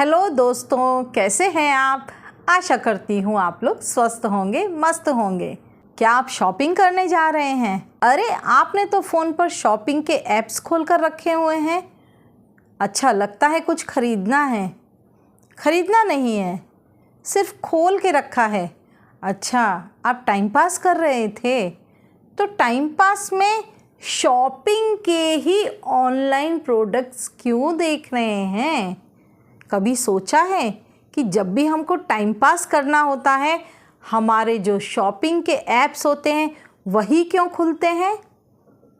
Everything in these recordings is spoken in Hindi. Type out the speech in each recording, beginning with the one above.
हेलो दोस्तों, कैसे हैं आप। आशा करती हूँ आप लोग स्वस्थ होंगे, मस्त होंगे। क्या आप शॉपिंग करने जा रहे हैं? अरे आपने तो फ़ोन पर शॉपिंग के ऐप्स खोल कर रखे हुए हैं। अच्छा, लगता है कुछ खरीदना है। खरीदना नहीं है, सिर्फ खोल के रखा है। अच्छा, आप टाइम पास कर रहे थे। तो टाइम पास में शॉपिंग के ही ऑनलाइन प्रोडक्ट्स क्यों देख रहे हैं? कभी सोचा है कि जब भी हमको टाइम पास करना होता है, हमारे जो शॉपिंग के ऐप्स होते हैं वही क्यों खुलते हैं?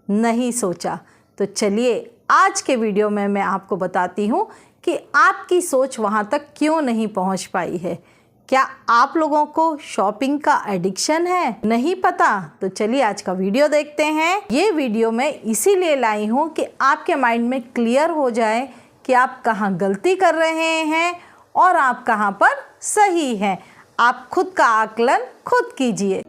नहीं सोचा। तो चलिए आज के वीडियो में मैं आपको बताती हूँ कि आपकी सोच वहाँ तक क्यों नहीं पहुँच पाई है। क्या आप लोगों को शॉपिंग का एडिक्शन है? नहीं पता? तो चलिए आज का वीडियो देखते हैं। ये वीडियो मैं इसीलिए लाई हूँ कि आपके माइंड में क्लियर हो जाए कि आप कहाँ गलती कर रहे हैं और आप कहाँ पर सही हैं। आप खुद का आकलन खुद कीजिए।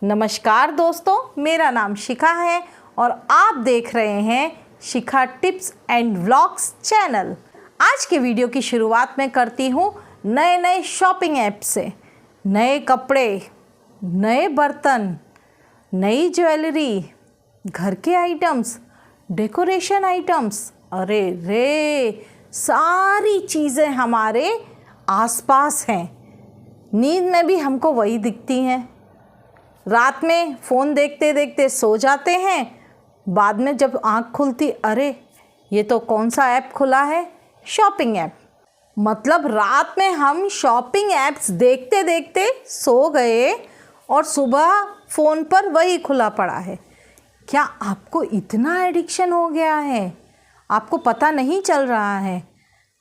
नमस्कार दोस्तों, मेरा नाम शिखा है और आप देख रहे हैं शिखा टिप्स एंड व्लॉग्स चैनल। आज के वीडियो की शुरुआत मैं करती हूँ नए शॉपिंग ऐप से। नए कपड़े, नए बर्तन, नई ज्वेलरी, घर के आइटम्स, डेकोरेशन आइटम्स, अरे रे सारी चीज़ें हमारे आसपास हैं। नींद में भी हमको वही दिखती हैं। रात में फ़ोन देखते देखते सो जाते हैं, बाद में जब आँख खुलती, अरे ये तो कौन सा ऐप खुला है? Shopping app. मतलब रात में हम शॉपिंग ऐप्स देखते देखते सो गए और सुबह फ़ोन पर वही खुला पड़ा है। क्या आपको इतना एडिक्शन हो गया है? आपको पता नहीं चल रहा है?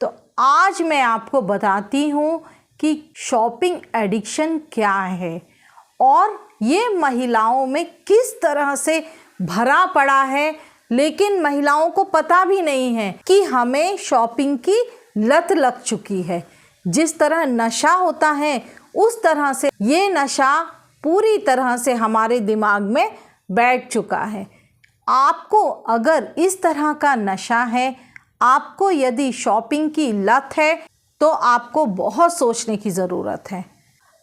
तो आज मैं आपको बताती हूँ कि शॉपिंग एडिक्शन क्या है और ये महिलाओं में किस तरह से भरा पड़ा है, लेकिन महिलाओं को पता भी नहीं है कि हमें शॉपिंग की लत लग चुकी है। जिस तरह नशा होता है उस तरह से ये नशा पूरी तरह से हमारे दिमाग में बैठ चुका है। आपको अगर इस तरह का नशा है, आपको यदि शॉपिंग की लत है, तो आपको बहुत सोचने की ज़रूरत है।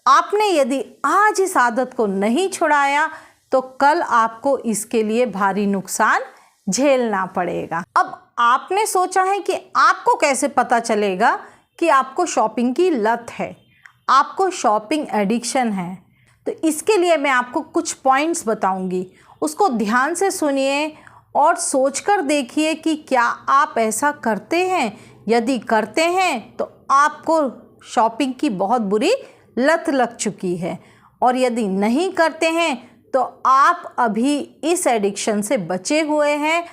आपने यदि आज इस आदत को नहीं छुड़ाया तो कल आपको इसके लिए भारी नुकसान झेलना पड़ेगा। अब आपने सोचा है कि आपको कैसे पता चलेगा कि आपको शॉपिंग की लत है, आपको शॉपिंग एडिक्शन है। तो इसके लिए मैं आपको कुछ पॉइंट्स बताऊंगी, उसको ध्यान से सुनिए और सोचकर देखिए कि क्या आप ऐसा करते हैं। यदि करते हैं तो आपको शॉपिंग की बहुत बुरी लत लग चुकी है, और यदि नहीं करते हैं तो आप अभी इस एडिक्शन से बचे हुए हैं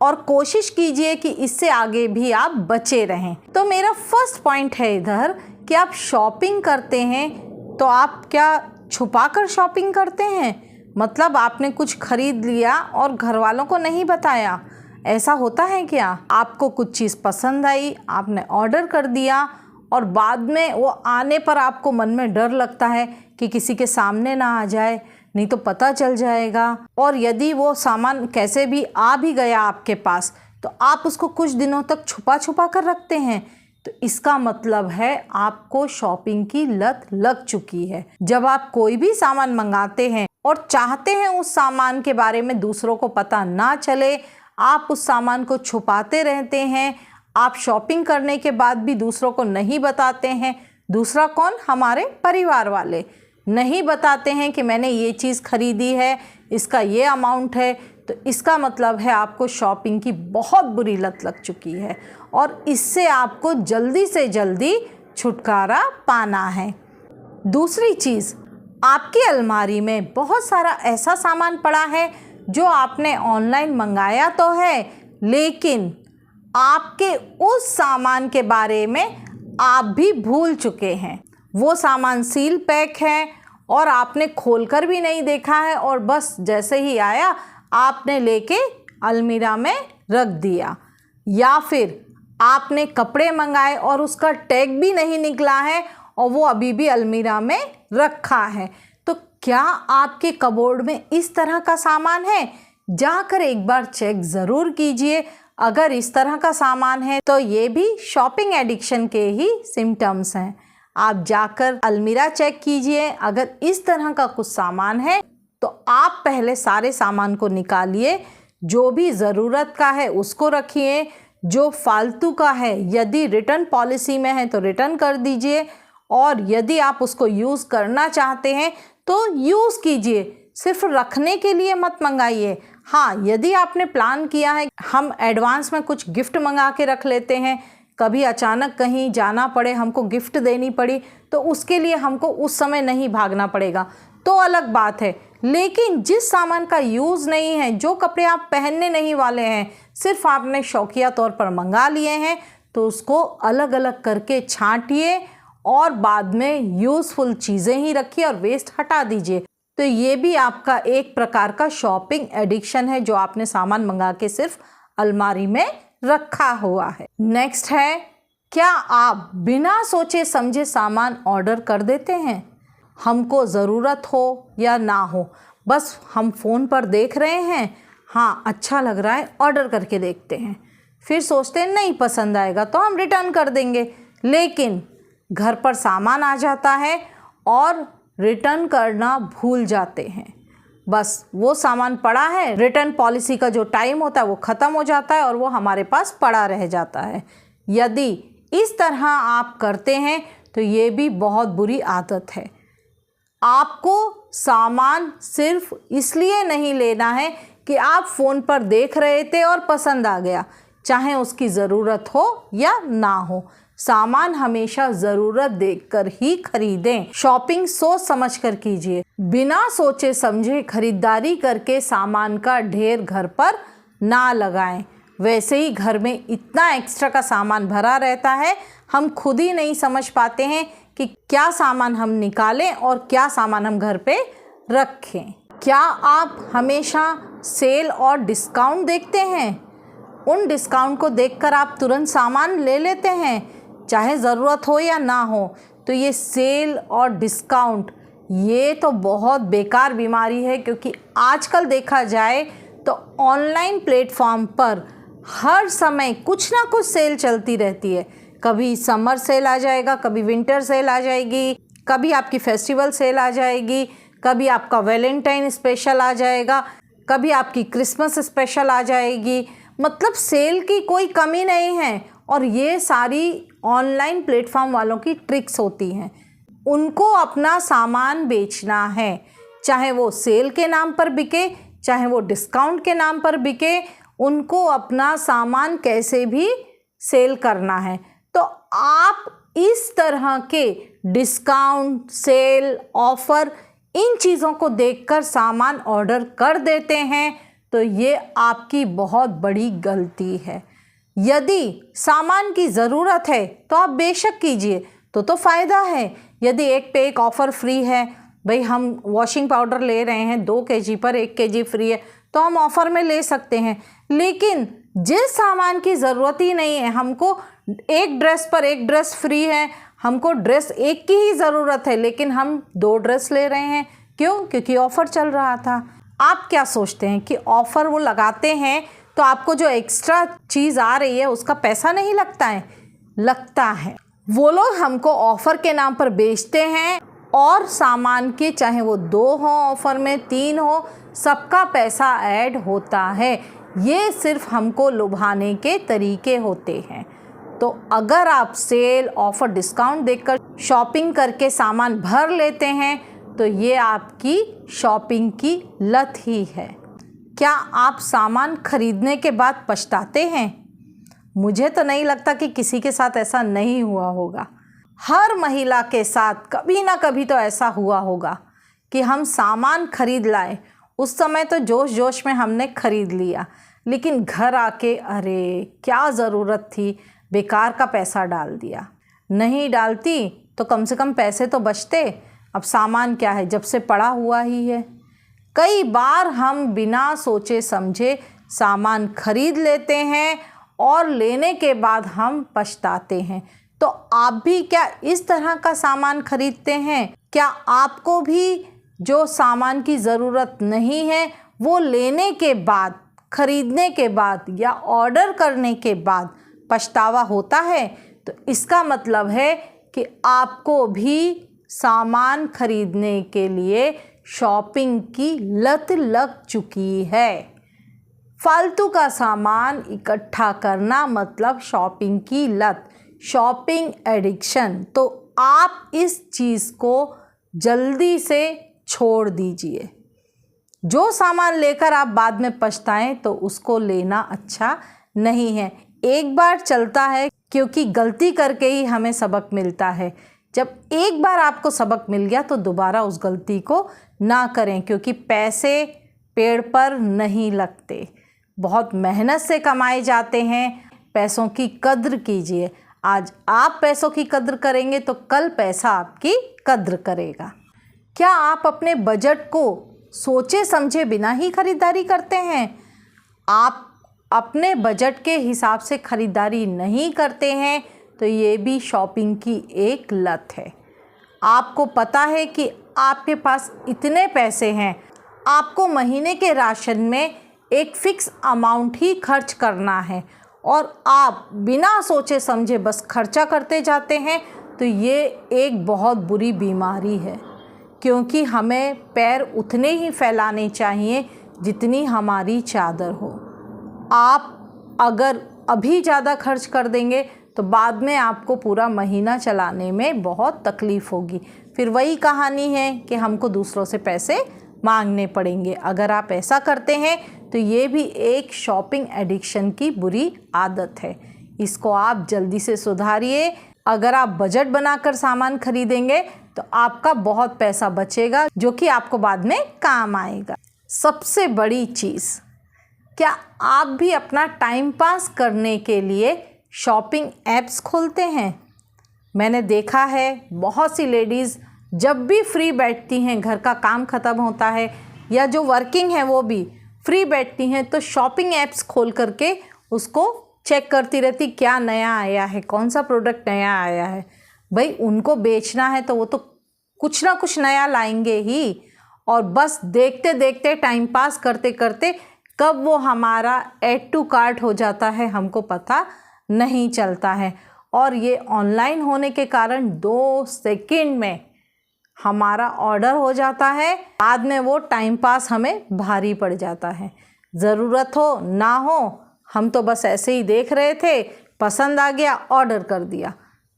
और कोशिश कीजिए कि इससे आगे भी आप बचे रहें। तो मेरा फर्स्ट पॉइंट है इधर कि आप शॉपिंग करते हैं तो आप क्या छुपा कर शॉपिंग करते हैं? मतलब आपने कुछ खरीद लिया और घर वालों को नहीं बताया। ऐसा होता है क्या? आपको कुछ चीज़ पसंद आई, आपने ऑर्डर कर दिया और बाद में वो आने पर आपको मन में डर लगता है कि किसी के सामने ना आ जाए, नहीं तो पता चल जाएगा। और यदि वो सामान कैसे भी आ भी गया आपके पास तो आप उसको कुछ दिनों तक छुपा छुपा कर रखते हैं। तो इसका मतलब है आपको शॉपिंग की लत लग चुकी है। जब आप कोई भी सामान मंगाते हैं और चाहते हैं उस सामान के बारे में दूसरों को पता ना चले, आप उस सामान को छुपाते रहते हैं। आप शॉपिंग करने के बाद भी दूसरों को नहीं बताते हैं। दूसरा कौन? हमारे परिवार वाले नहीं बताते हैं कि मैंने ये चीज़ खरीदी है, इसका ये अमाउंट है। तो इसका मतलब है आपको शॉपिंग की बहुत बुरी लत लग चुकी है और इससे आपको जल्दी से जल्दी छुटकारा पाना है। दूसरी चीज़, आपकी अलमारी में बहुत सारा ऐसा सामान पड़ा है जो आपने ऑनलाइन मंगाया तो है, लेकिन आपके उस सामान के बारे में आप भी भूल चुके हैं। वो सामान सील पैक है और आपने खोलकर भी नहीं देखा है और बस जैसे ही आया आपने लेके अलमीरा में रख दिया। या फिर आपने कपड़े मंगाए और उसका टैग भी नहीं निकला है और वो अभी भी अलमीरा में रखा है। तो क्या आपके कबोर्ड में इस तरह का सामान है? जाकर एक बार चेक ज़रूर कीजिए। अगर इस तरह का सामान है तो ये भी शॉपिंग एडिक्शन के ही सिम्टम्स हैं। आप जाकर अलमीरा चेक कीजिए। अगर इस तरह का कुछ सामान है तो आप पहले सारे सामान को निकालिए। जो भी ज़रूरत का है उसको रखिए, जो फालतू का है यदि रिटर्न पॉलिसी में है तो रिटर्न कर दीजिए, और यदि आप उसको यूज़ करना चाहते हैं तो यूज़ कीजिए। सिर्फ रखने के लिए मत मंगाइए। हाँ, यदि आपने प्लान किया है हम एडवांस में कुछ गिफ्ट मंगा के रख लेते हैं, कभी अचानक कहीं जाना पड़े, हमको गिफ्ट देनी पड़ी, तो उसके लिए हमको उस समय नहीं भागना पड़ेगा, तो अलग बात है। लेकिन जिस सामान का यूज़ नहीं है, जो कपड़े आप पहनने नहीं वाले हैं, सिर्फ आपने शौकिया तौर पर मंगा लिए हैं, तो उसको अलग अलग करके छांटिए और बाद में यूज़फुल चीज़ें ही रखिए और वेस्ट हटा दीजिए। तो ये भी आपका एक प्रकार का शॉपिंग एडिक्शन है, जो आपने सामान मंगा के सिर्फ अलमारी में रखा हुआ है। नेक्स्ट है, क्या आप बिना सोचे समझे सामान ऑर्डर कर देते हैं? हमको ज़रूरत हो या ना हो, बस हम फ़ोन पर देख रहे हैं, हाँ अच्छा लग रहा है, ऑर्डर करके देखते हैं, फिर सोचते हैं नहीं पसंद आएगा तो हम रिटर्न कर देंगे। लेकिन घर पर सामान आ जाता है और रिटर्न करना भूल जाते हैं। बस वो सामान पड़ा है, रिटर्न पॉलिसी का जो टाइम होता है वो ख़त्म हो जाता है और वो हमारे पास पड़ा रह जाता है। यदि इस तरह आप करते हैं तो ये भी बहुत बुरी आदत है। आपको सामान सिर्फ इसलिए नहीं लेना है कि आप फ़ोन पर देख रहे थे और पसंद आ गया, चाहे उसकी ज़रूरत हो या ना हो। सामान हमेशा ज़रूरत देखकर ही खरीदें। शॉपिंग सोच समझ कर कीजिए। बिना सोचे समझे खरीदारी करके सामान का ढेर घर पर ना लगाएं। वैसे ही घर में इतना एक्स्ट्रा का सामान भरा रहता है, हम खुद ही नहीं समझ पाते हैं कि क्या सामान हम निकालें और क्या सामान हम घर पे रखें। क्या आप हमेशा सेल और डिस्काउंट देखते हैं? उन डिस्काउंट को देखकर आप तुरंत सामान ले लेते हैं, चाहे ज़रूरत हो या ना हो। तो ये सेल और डिस्काउंट ये तो बहुत बेकार बीमारी है, क्योंकि आजकल देखा जाए तो ऑनलाइन प्लेटफॉर्म पर हर समय कुछ ना कुछ सेल चलती रहती है। कभी समर सेल आ जाएगा, कभी विंटर सेल आ जाएगी, कभी आपकी फेस्टिवल सेल आ जाएगी, कभी आपका वैलेंटाइन स्पेशल आ जाएगा, कभी आपकी क्रिसमस स्पेशल आ जाएगी। मतलब सेल की कोई कमी नहीं है। और ये सारी ऑनलाइन प्लेटफॉर्म वालों की ट्रिक्स होती हैं। उनको अपना सामान बेचना है, चाहे वो सेल के नाम पर बिके, चाहे वो डिस्काउंट के नाम पर बिके, उनको अपना सामान कैसे भी सेल करना है। तो आप इस तरह के डिस्काउंट, सेल, ऑफ़र, इन चीज़ों को देखकर सामान ऑर्डर कर देते हैं, तो ये आपकी बहुत बड़ी गलती है। यदि सामान की ज़रूरत है तो आप बेशक कीजिए, तो फ़ायदा है। यदि एक पे एक ऑफ़र फ्री है, भाई हम वॉशिंग पाउडर ले रहे हैं 2 kg पर 1 kg फ्री है, तो हम ऑफ़र में ले सकते हैं। लेकिन जिस सामान की ज़रूरत ही नहीं है, हमको एक ड्रेस पर एक ड्रेस फ्री है, हमको ड्रेस एक की ही ज़रूरत है, लेकिन हम 2 ड्रेस ले रहे हैं, क्यों? क्योंकि ऑफ़र चल रहा था। आप क्या सोचते हैं कि ऑफ़र वो लगाते हैं तो आपको जो एक्स्ट्रा चीज़ आ रही है उसका पैसा नहीं लगता है? लगता है। वो लोग हमको ऑफ़र के नाम पर बेचते हैं और सामान के चाहे वो 2 हो ऑफ़र में, 3 हो, सबका पैसा ऐड होता है। ये सिर्फ हमको लुभाने के तरीके होते हैं। तो अगर आप सेल, ऑफ़र, डिस्काउंट देखकर शॉपिंग करके सामान भर लेते हैं तो ये आपकी शॉपिंग की लत ही है। क्या आप सामान खरीदने के बाद पछताते हैं? मुझे तो नहीं लगता कि किसी के साथ ऐसा नहीं हुआ होगा। हर महिला के साथ कभी ना कभी तो ऐसा हुआ होगा कि हम सामान खरीद लाए, उस समय तो जोश जोश में हमने खरीद लिया, लेकिन घर आके अरे क्या ज़रूरत थी, बेकार का पैसा डाल दिया। नहीं डालती तो कम से कम पैसे तो बचते। अब सामान क्या है, जब से पड़ा हुआ ही है। कई बार हम बिना सोचे समझे सामान खरीद लेते हैं और लेने के बाद हम पछताते हैं। तो आप भी क्या इस तरह का सामान खरीदते हैं? क्या आपको भी जो सामान की ज़रूरत नहीं है वो लेने के बाद, खरीदने के बाद या ऑर्डर करने के बाद पछतावा होता है, तो इसका मतलब है कि आपको भी सामान खरीदने के लिए शॉपिंग की लत लग चुकी है। फालतू का सामान इकट्ठा करना मतलब शॉपिंग की लत, शॉपिंग एडिक्शन। तो आप इस चीज़ को जल्दी से छोड़ दीजिए। जो सामान लेकर आप बाद में पछताएं तो उसको लेना अच्छा नहीं है। एक बार चलता है, क्योंकि गलती करके ही हमें सबक मिलता है। जब एक बार आपको सबक मिल गया तो दोबारा उस गलती को ना करें, क्योंकि पैसे पेड़ पर नहीं लगते, बहुत मेहनत से कमाए जाते हैं। पैसों की कद्र कीजिए। आज आप पैसों की कद्र करेंगे तो कल पैसा आपकी कद्र करेगा। क्या आप अपने बजट को सोचे समझे बिना ही खरीदारी करते हैं? आप अपने बजट के हिसाब से खरीदारी नहीं करते हैं तो ये भी शॉपिंग की एक लत है। आपको पता है कि आपके पास इतने पैसे हैं, आपको महीने के राशन में एक फ़िक्स अमाउंट ही खर्च करना है और आप बिना सोचे समझे बस खर्चा करते जाते हैं, तो ये एक बहुत बुरी बीमारी है। क्योंकि हमें पैर उतने ही फैलाने चाहिए जितनी हमारी चादर हो। आप अगर अभी ज़्यादा खर्च कर देंगे तो बाद में आपको पूरा महीना चलाने में बहुत तकलीफ़ होगी। फिर वही कहानी है कि हमको दूसरों से पैसे मांगने पड़ेंगे। अगर आप ऐसा करते हैं तो ये भी एक शॉपिंग एडिक्शन की बुरी आदत है। इसको आप जल्दी से सुधारिए। अगर आप बजट बनाकर सामान खरीदेंगे तो आपका बहुत पैसा बचेगा, जो कि आपको बाद में काम आएगा। सबसे बड़ी चीज़, क्या आप भी अपना टाइम पास करने के लिए शॉपिंग ऐप्स खोलते हैं? मैंने देखा है बहुत सी लेडीज़ जब भी फ्री बैठती हैं, घर का काम ख़त्म होता है या जो वर्किंग है वो भी फ्री बैठती हैं, तो शॉपिंग ऐप्स खोल करके उसको चेक करती रहती, क्या नया आया है, कौन सा प्रोडक्ट नया आया है। भाई उनको बेचना है तो वो तो कुछ ना कुछ नया लाएंगे ही, और बस देखते देखते टाइम पास करते करते कब वो हमारा ऐड टू कार्ट हो जाता है हमको पता नहीं चलता है। और ये ऑनलाइन होने के कारण 2 सेकंड में हमारा ऑर्डर हो जाता है, बाद में वो टाइम पास हमें भारी पड़ जाता है। ज़रूरत हो ना हो, हम तो बस ऐसे ही देख रहे थे, पसंद आ गया, ऑर्डर कर दिया,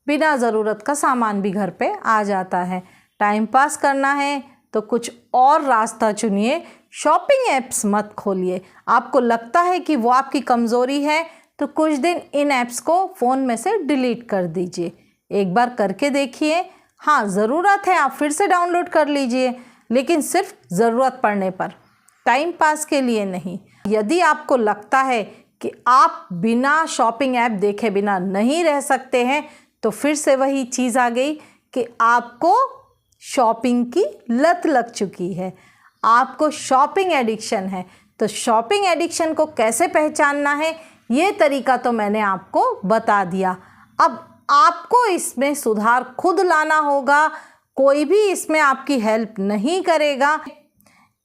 बिना ज़रूरत का सामान भी घर पे आ जाता है। टाइम पास करना है तो कुछ और रास्ता चुनिए, शॉपिंग ऐप्स मत खोलिए। आपको लगता है कि वो आपकी कमज़ोरी है तो कुछ दिन इन ऐप्स को फ़ोन में से डिलीट कर दीजिए। एक बार करके देखिए, हाँ ज़रूरत है आप फिर से डाउनलोड कर लीजिए, लेकिन सिर्फ ज़रूरत पड़ने पर, टाइम पास के लिए नहीं। यदि आपको लगता है कि आप बिना शॉपिंग ऐप देखे बिना नहीं रह सकते हैं, तो फिर से वही चीज़ आ गई कि आपको शॉपिंग की लत लग चुकी है, आपको शॉपिंग एडिक्शन है। तो शॉपिंग एडिक्शन को कैसे पहचानना है, ये तरीका तो मैंने आपको बता दिया। अब आपको इसमें सुधार खुद लाना होगा, कोई भी इसमें आपकी हेल्प नहीं करेगा।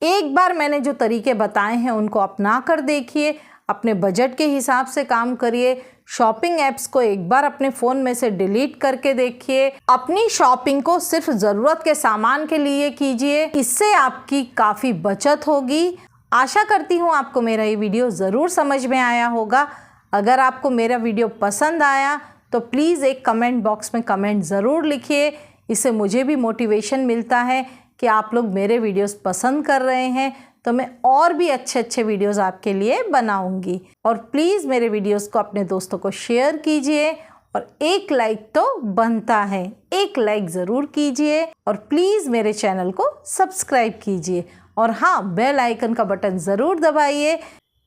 एक बार मैंने जो तरीके बताए हैं उनको अपना कर देखिए, अपने बजट के हिसाब से काम करिए। शॉपिंग ऐप्स को एक बार अपने फ़ोन में से डिलीट करके देखिए। अपनी शॉपिंग को सिर्फ ज़रूरत के सामान के लिए कीजिए, इससे आपकी काफ़ी बचत होगी। आशा करती हूँ आपको मेरा ये वीडियो ज़रूर समझ में आया होगा। अगर आपको मेरा वीडियो पसंद आया तो प्लीज़ एक कमेंट बॉक्स में कमेंट ज़रूर लिखिए। इससे मुझे भी मोटिवेशन मिलता है कि आप लोग मेरे वीडियोस पसंद कर रहे हैं, तो मैं और भी अच्छे अच्छे वीडियोस आपके लिए बनाऊंगी। और प्लीज़ मेरे वीडियोस को अपने दोस्तों को शेयर कीजिए, और एक लाइक तो बनता है, एक लाइक ज़रूर कीजिए, और प्लीज़ मेरे चैनल को सब्सक्राइब कीजिए। और हाँ, बेल आइकन का बटन ज़रूर दबाइए,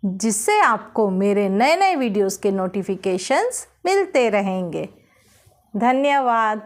जिससे आपको मेरे नए नए वीडियोस के नोटिफिकेशंस मिलते रहेंगे। धन्यवाद।